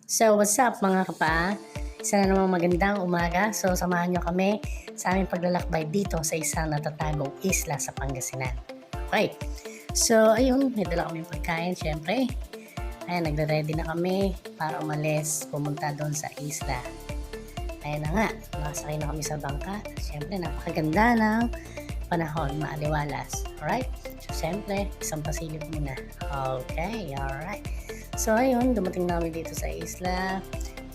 So, what's up mga kapa? Isa na namang magandang umaga. So, samahan nyo kami sa aming paglalakbay dito sa isang natatagong isla sa Pangasinan. Okay. So, ayun, may dala kaming pagkain, syempre. Ayan, nagre-ready na kami para umalis, pumunta doon sa isla. Ayan na nga, nakasakay na kami sa bangka. Syempre, napakaganda ng panahon, maaliwalas. Alright? So, syempre, isang pasilip muna. Okay, alright. So ayun, dumating namin dito sa isla.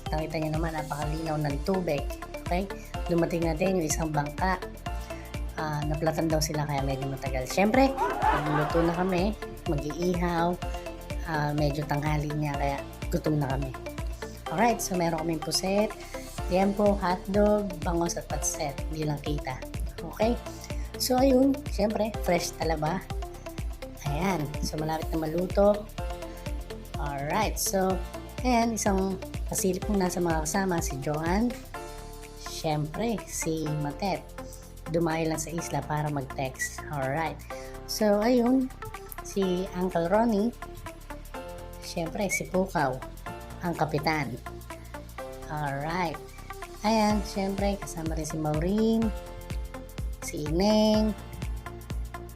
Nakita niyo naman, napakalinaw ng tubig. Okay? Dumating na din yung isang bangka. Naplatan daw sila kaya medyo matagal. Siyempre, magluluto na kami, mag-iihaw. Medyo tanghali niya kaya gutom na kami. Alright, so meron kaming puset, liempo, hotdog, bangos at patset. Hindi lang kita. Okay? So ayun, siyempre, fresh talaba. Ayan, so malapit na maluto. Alright, so, ayan, isang pasilip mong nasa mga kasama, si Joanne, syempre, si Matet, dumayo lang sa isla para mag-text. Alright, so, ayun, si Uncle Ronnie, syempre, si Pukaw, ang kapitan. Alright, ayan, syempre, kasama rin si Maureen, si Ineng,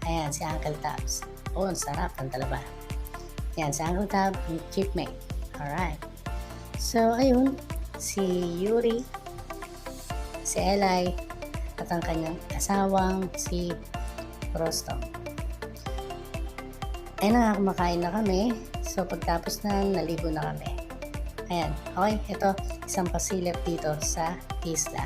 ayan, si Uncle Tabs. Oh, ang sarap ng talaba. Yan, si Uncle Tab, yung chipmate. Alright. So, ayun, si Yuri, si Eli, at ang kanyang asawang si Rostom. Ayun na nga, kumakain na kami. So, pagtapos na, naligo na kami. Ayan, okay, ito, isang pasilip dito sa isla.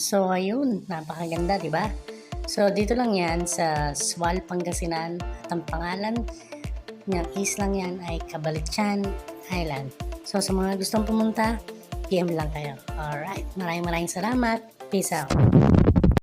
So, ayun, napakaganda, di ba? So, dito lang yan sa Sual, Pangasinan. At ang pangalan ng islang yan ay Cabalican Island. So, sa mga gustong pumunta, PM lang kayo. Alright, maraming salamat. Peace out.